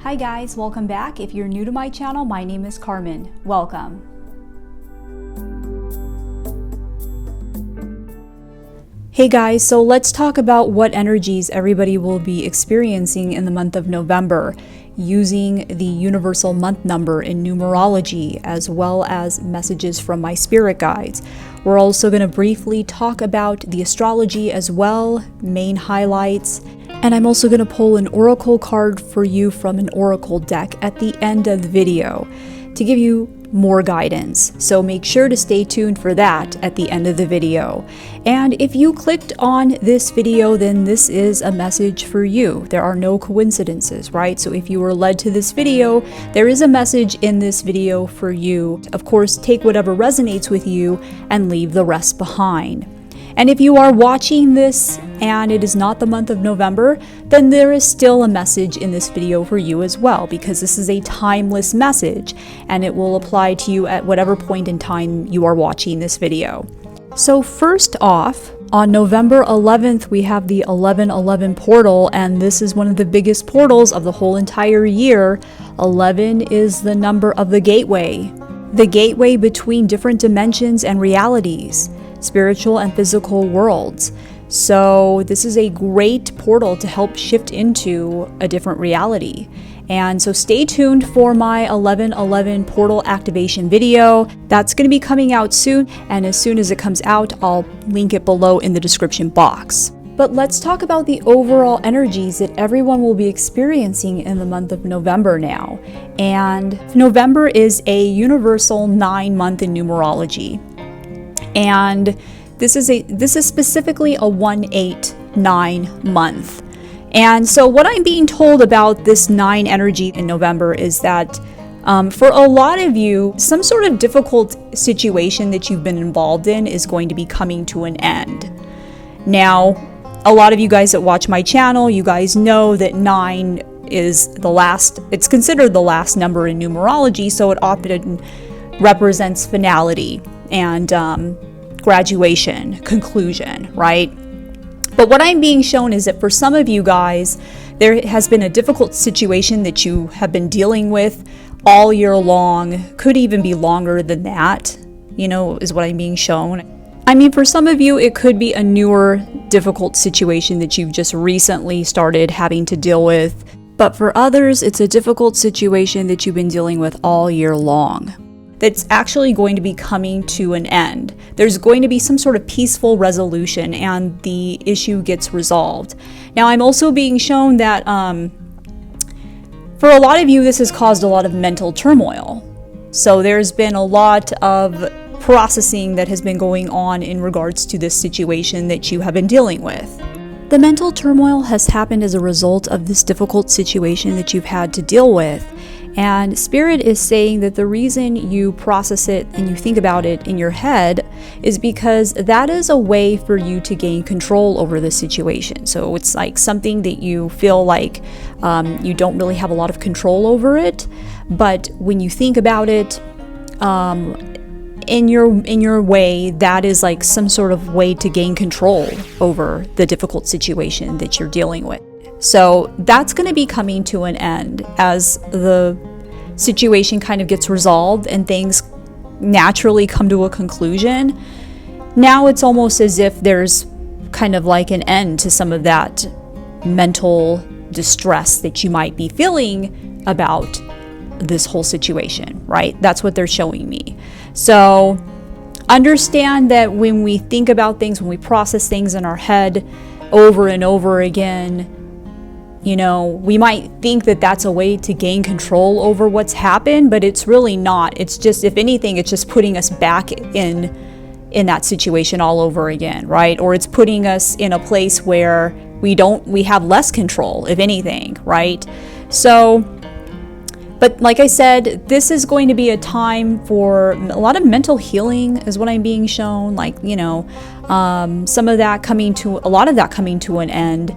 Hi guys, welcome back. If you're new to my channel, my name is Carmen. Welcome. Hey guys, so let's talk about what energies everybody will be experiencing in the month of November using the universal month number in numerology, as well as messages from my spirit guides. We're also going to briefly talk about the astrology as well, main highlights, and I'm also going to pull an oracle card for you from an oracle deck at the end of the video to give you more guidance. So make sure to stay tuned for that at the end of the video. And if you clicked on this video, then this is a message for you. There are no coincidences, right? So if you were led to this video, there is a message in this video for you. Of course, take whatever resonates with you and leave the rest behind. And if you are watching this and it is not the month of November, then there is still a message in this video for you as well, because this is a timeless message and it will apply to you at whatever point in time you are watching this video. So first off, on November 11th, we have the 1111 portal, and this is one of the biggest portals of the whole entire year. 11 is the number of the gateway between different dimensions and realities, spiritual and physical worlds. So this is a great portal to help shift into a different reality. And so stay tuned for my 1111 portal activation video. That's going to be coming out soon, and as soon as it comes out, I'll link it below in the description box. But let's talk about the overall energies that everyone will be experiencing in the month of November now. And November is a universal 9-month in numerology. And this is specifically a 1-8-9 month. And so what I'm being told about this 9 energy in November is that for a lot of you, some sort of difficult situation that you've been involved in is going to be coming to an end. Now, a lot of you guys that watch my channel, you guys know that 9 is the last, it's considered the last number in numerology, so it often represents finality and graduation, conclusion, right? But what I'm being shown is that for some of you guys, there has been a difficult situation that you have been dealing with all year long, could even be longer than that, is what I'm being shown. I mean, for some of you, it could be a newer, difficult situation that you've just recently started having to deal with. But for others, it's a difficult situation that you've been dealing with all year long that's actually going to be coming to an end. There's going to be some sort of peaceful resolution and the issue gets resolved. Now, I'm also being shown that for a lot of you, this has caused a lot of mental turmoil. So there's been a lot of processing that has been going on in regards to this situation that you have been dealing with. The mental turmoil has happened as a result of this difficult situation that you've had to deal with. And Spirit is saying that the reason you process it and you think about it in your head is because that is a way for you to gain control over the situation. So it's like something that you feel like you don't really have a lot of control over it. But when you think about it in your way, that is like some sort of way to gain control over the difficult situation that you're dealing with. So that's going to be coming to an end as the situation kind of gets resolved and things naturally come to a conclusion. Now it's almost as if there's kind of like an end to some of that mental distress that you might be feeling about this whole situation, right? That's what they're showing me. So understand that when we think about things, when we process things in our head over and over again, we might think that that's a way to gain control over what's happened, but it's really not. It's just, if anything, it's just putting us back in that situation all over again, right? Or it's putting us in a place where we have less control, if anything, right? So, but like I said, this is going to be a time for a lot of mental healing is what I'm being shown. Like, a lot of that coming to an end.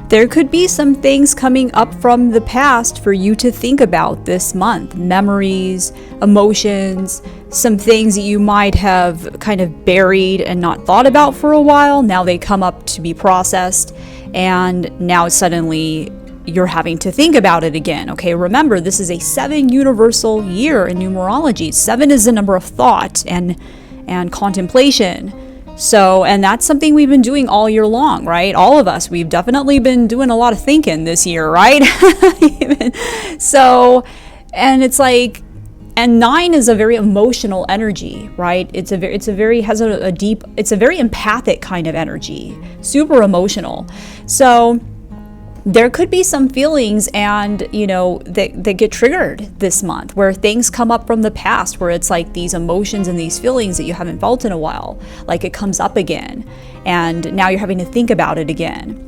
There could be some things coming up from the past for you to think about this month. Memories, emotions, some things that you might have kind of buried and not thought about for a while. Now they come up to be processed, and now suddenly you're having to think about it again. Okay, remember, this is a 7 universal year in numerology. 7 is the number of thought and contemplation. So, and that's something we've been doing all year long, right? All of us, we've definitely been doing a lot of thinking this year, right? So, and it's like, and 9 is a very emotional energy, right? It's a very empathic kind of energy, super emotional. So there could be some feelings and, that get triggered this month, where things come up from the past, where it's like these emotions and these feelings that you haven't felt in a while, like it comes up again, and now you're having to think about it again.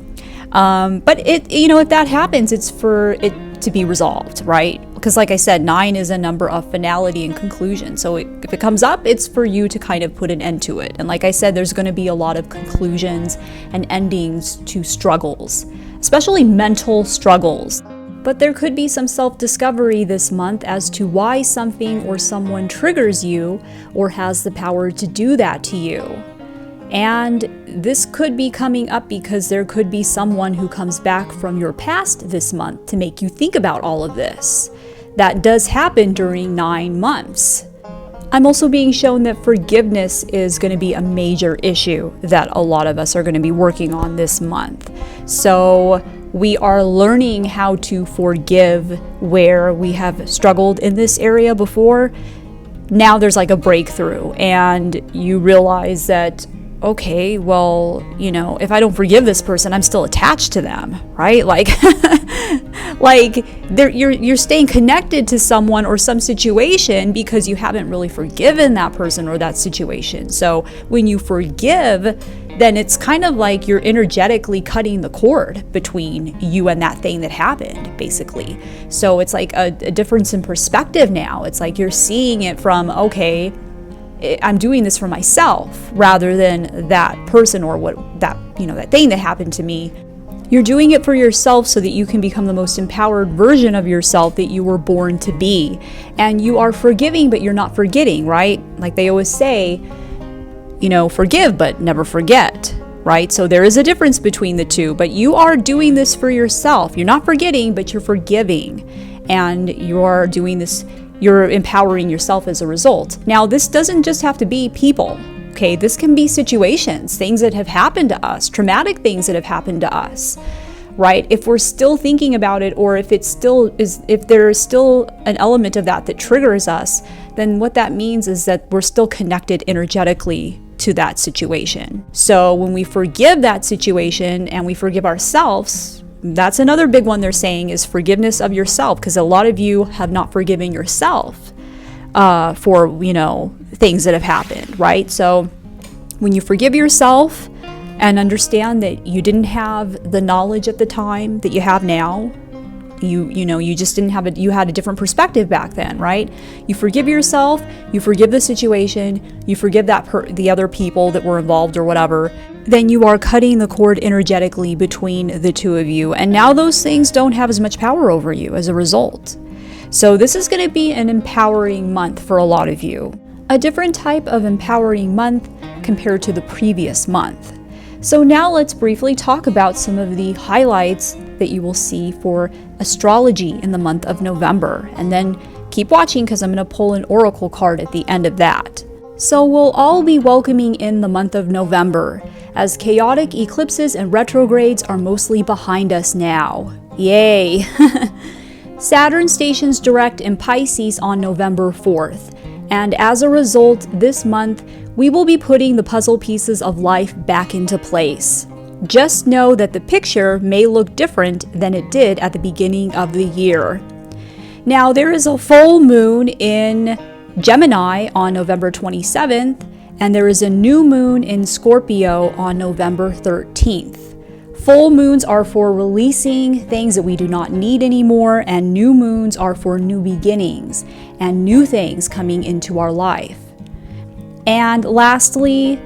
But if that happens, it's for it to be resolved, right? Because like I said, 9 is a number of finality and conclusion. So if it comes up, it's for you to kind of put an end to it. And like I said, there's going to be a lot of conclusions and endings to struggles, especially mental struggles. But there could be some self-discovery this month as to why something or someone triggers you or has the power to do that to you. And this could be coming up because there could be someone who comes back from your past this month to make you think about all of this. That does happen during 9 months. I'm also being shown that forgiveness is going to be a major issue that a lot of us are going to be working on this month. So we are learning how to forgive where we have struggled in this area before. Now there's like a breakthrough, and you realize that, okay, well, if I don't forgive this person, I'm still attached to them, right? Like, you're staying connected to someone or some situation because you haven't really forgiven that person or that situation. So when you forgive, then it's kind of like you're energetically cutting the cord between you and that thing that happened, basically. So it's like a difference in perspective now. It's like you're seeing it from, okay, I'm doing this for myself rather than that person or that thing that happened to me. You're doing it for yourself so that you can become the most empowered version of yourself that you were born to be. And you are forgiving, but you're not forgetting, right? Like they always say, forgive, but never forget, right? So there is a difference between the two, but you are doing this for yourself. You're not forgetting, but you're forgiving. And you're doing this, you're empowering yourself as a result. Now, this doesn't just have to be people. Okay, this can be situations, things that have happened to us, traumatic things that have happened to us, right? If we're still thinking about it, or if there's still an element of that triggers us, then what that means is that we're still connected energetically to that situation. So when we forgive that situation and we forgive ourselves, that's another big one they're saying is forgiveness of yourself, because a lot of you have not forgiven yourself for things that have happened, right? So when you forgive yourself and understand that you didn't have the knowledge at the time that you have now, you just didn't have you had a different perspective back then, right? You forgive yourself, you forgive the situation, you forgive the other people that were involved or whatever, then you are cutting the cord energetically between the two of you. And now those things don't have as much power over you as a result. So this is going to be an empowering month for a lot of you. A different type of empowering month compared to the previous month. So now let's briefly talk about some of the highlights that you will see for astrology in the month of November. And then keep watching because I'm going to pull an oracle card at the end of that. So we'll all be welcoming in the month of November, as chaotic eclipses and retrogrades are mostly behind us now. Yay! Saturn stations direct in Pisces on November 4th. And as a result, this month, we will be putting the puzzle pieces of life back into place. Just know that the picture may look different than it did at the beginning of the year. Now, there is a full moon in Gemini on November 27th, and there is a new moon in Scorpio on November 13th. Full moons are for releasing things that we do not need anymore, and new moons are for new beginnings and new things coming into our life. And lastly,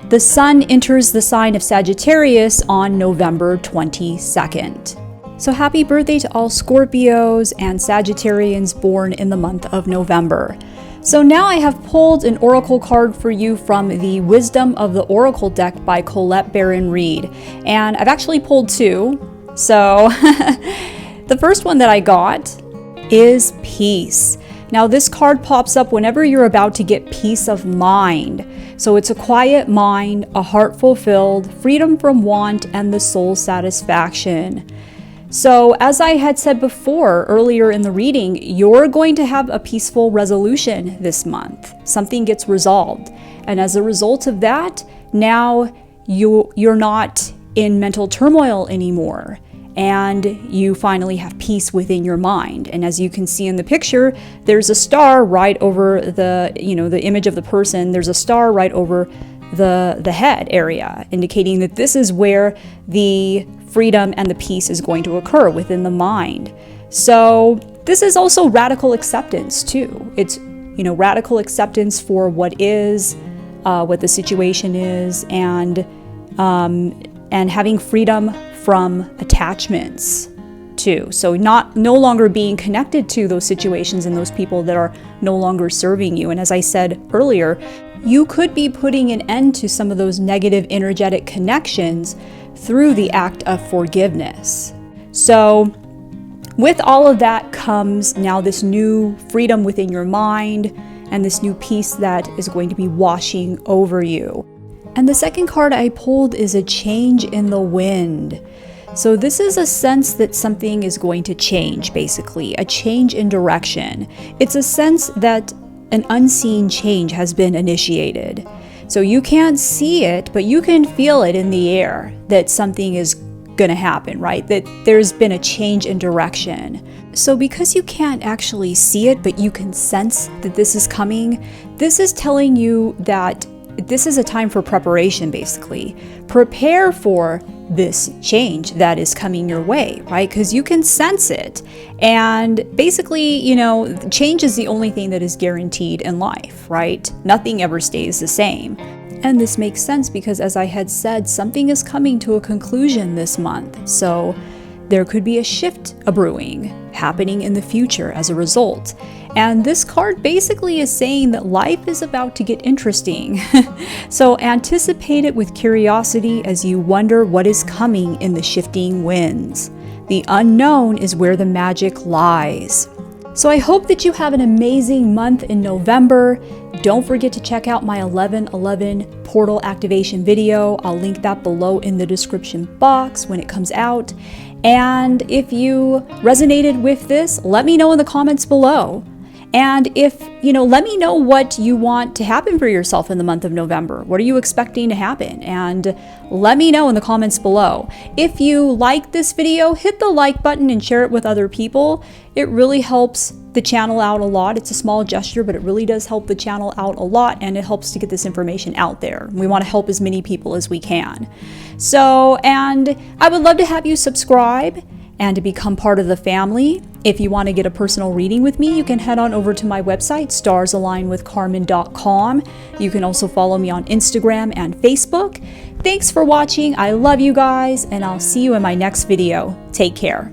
the sun enters the sign of Sagittarius on November 22nd. So happy birthday to all Scorpios and Sagittarians born in the month of November. So now I have pulled an oracle card for you from the Wisdom of the Oracle deck by Colette Baron Reed. And I've actually pulled two. So the first one that I got is peace. Now this card pops up whenever you're about to get peace of mind. So it's a quiet mind, a heart fulfilled, freedom from want, and the soul satisfaction. So as I had said before earlier in the reading, you're going to have a peaceful resolution this month. Something gets resolved. And as a result of that, now you're not in mental turmoil anymore. And you finally have peace within your mind. And as you can see in the picture, there's a star right over the image of the person. There's a star right over the head area, indicating that this is where the freedom and the peace is going to occur within the mind. So this is also radical acceptance too. It's, radical acceptance for what is, what the situation is, and having freedom from attachments too. So no longer being connected to those situations and those people that are no longer serving you. And as I said earlier, you could be putting an end to some of those negative energetic connections through the act of forgiveness. So with all of that comes now this new freedom within your mind and this new peace that is going to be washing over you. And the second card I pulled is a change in the wind. So this is a sense that something is going to change, basically, a change in direction. It's a sense that an unseen change has been initiated. So you can't see it, but you can feel it in the air that something is going to happen, right? That there's been a change in direction. So because you can't actually see it, but you can sense that this is coming, this is telling you that this is a time for preparation, basically. Prepare for this change that is coming your way, right? Because you can sense it. And basically, change is the only thing that is guaranteed in life, right? Nothing ever stays the same. And this makes sense because, as I had said, something is coming to a conclusion this month. So there could be a shift brewing happening in the future as a result. And this card basically is saying that life is about to get interesting. So anticipate it with curiosity as you wonder what is coming in the shifting winds. The unknown is where the magic lies. So I hope that you have an amazing month in November. Don't forget to check out my 11/11 portal activation video. I'll link that below in the description box when it comes out. And if you resonated with this, let me know in the comments below. And if, let me know what you want to happen for yourself in the month of November. What are you expecting to happen? And let me know in the comments below. If you like this video, hit the like button and share it with other people. It really helps the channel out a lot. It's a small gesture, but it really does help the channel out a lot, and it helps to get this information out there. We want to help as many people as we can. So, and I would love to have you subscribe and to become part of the family. If you want to get a personal reading with me, you can head on over to my website, StarsAlignWithCarmen.com. You can also follow me on Instagram and Facebook. Thanks for watching. I love you guys, and I'll see you in my next video. Take care.